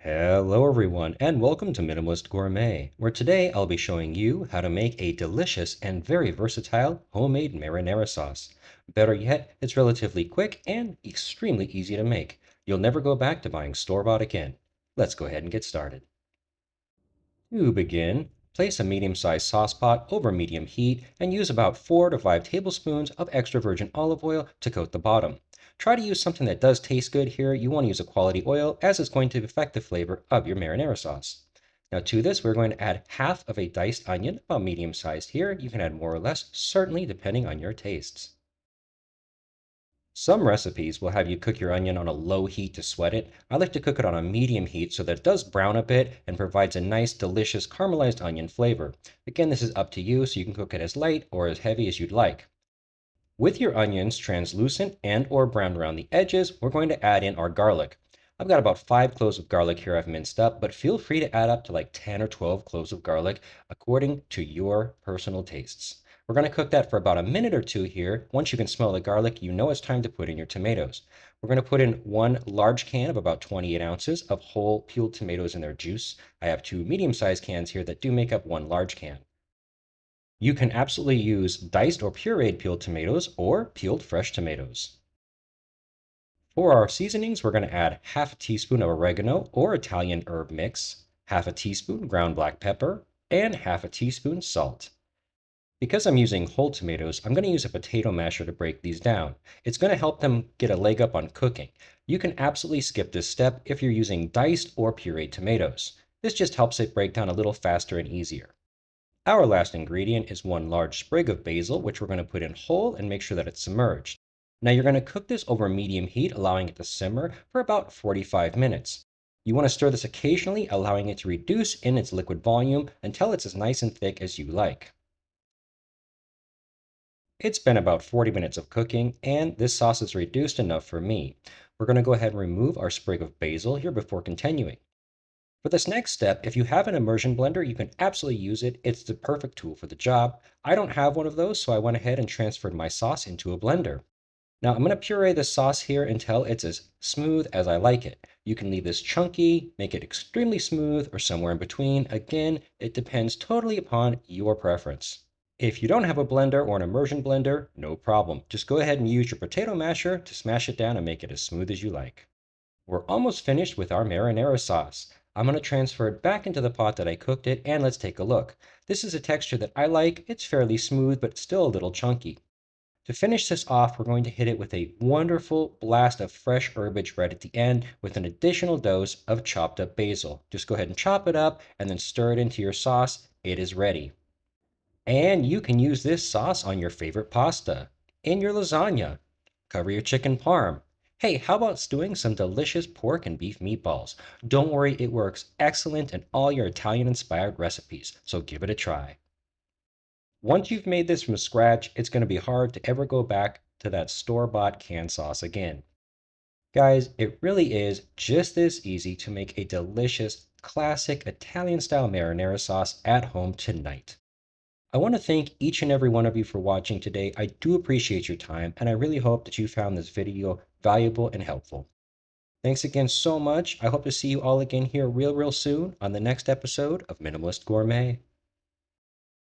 Hello everyone and welcome to Minimalist Gourmet, where today I'll be showing you how to make a delicious and very versatile homemade marinara sauce. Better yet, it's relatively quick and extremely easy to make. You'll never go back to buying store-bought again. Let's go ahead and get started. To begin, place a medium-sized sauce pot over medium heat and use about 4 to 5 tablespoons of extra virgin olive oil to coat the bottom. Try to use something that does taste good here. You want to use a quality oil as it's going to affect the flavor of your marinara sauce. Now to this, we're going to add half of a diced onion, about medium-sized here. You can add more or less, certainly depending on your tastes. Some recipes will have you cook your onion on a low heat to sweat it. I like to cook it on a medium heat so that it does brown a bit and provides a nice, delicious caramelized onion flavor. Again, this is up to you, so you can cook it as light or as heavy as you'd like. With your onions translucent and or brown around the edges, we're going to add in our garlic. I've got about 5 cloves of garlic here I've minced up, but feel free to add up to like 10 or 12 cloves of garlic according to your personal tastes. We're going to cook that for about a minute or two here. Once you can smell the garlic, you know it's time to put in your tomatoes. We're going to put in one large can of about 28 ounces of whole peeled tomatoes in their juice. I have two medium-sized cans here that do make up one large can. You can absolutely use diced or pureed peeled tomatoes or peeled fresh tomatoes. For our seasonings, we're going to add half a teaspoon of oregano or Italian herb mix, half a teaspoon ground black pepper, and half a teaspoon salt. Because I'm using whole tomatoes, I'm going to use a potato masher to break these down. It's going to help them get a leg up on cooking. You can absolutely skip this step if you're using diced or pureed tomatoes. This just helps it break down a little faster and easier. Our last ingredient is one large sprig of basil, which we're going to put in whole and make sure that it's submerged. Now you're going to cook this over medium heat, allowing it to simmer for about 45 minutes. You want to stir this occasionally, allowing it to reduce in its liquid volume until it's as nice and thick as you like. It's been about 40 minutes of cooking, and this sauce is reduced enough for me. We're going to go ahead and remove our sprig of basil here before continuing. For this next step, if you have an immersion blender, you can absolutely use it. It's the perfect tool for the job. I don't have one of those, so I went ahead and transferred my sauce into a blender. Now I'm going to puree the sauce here until it's as smooth as I like it. You can leave this chunky, make it extremely smooth, or somewhere in between. Again, it depends totally upon your preference. If you don't have a blender or an immersion blender, no problem. Just go ahead and use your potato masher to smash it down and make it as smooth as you like. We're almost finished with our marinara sauce. I'm going to transfer it back into the pot that I cooked it, and let's take a look. This is a texture that I like. It's fairly smooth, but still a little chunky. To finish this off, we're going to hit it with a wonderful blast of fresh herbage right at the end with an additional dose of chopped up basil. Just go ahead and chop it up and then stir it into your sauce. It is ready. And you can use this sauce on your favorite pasta, in your lasagna, cover your chicken parm. Hey, how about stewing some delicious pork and beef meatballs? Don't worry, it works excellent in all your Italian-inspired recipes, so give it a try. Once you've made this from scratch, it's going to be hard to ever go back to that store-bought canned sauce again. Guys, it really is just this easy to make a delicious, classic Italian-style marinara sauce at home tonight. I want to thank each and every one of you for watching today. I do appreciate your time, and I really hope that you found this video valuable and helpful. Thanks again so much. I hope to see you all again here real soon on the next episode of Minimalist Gourmet.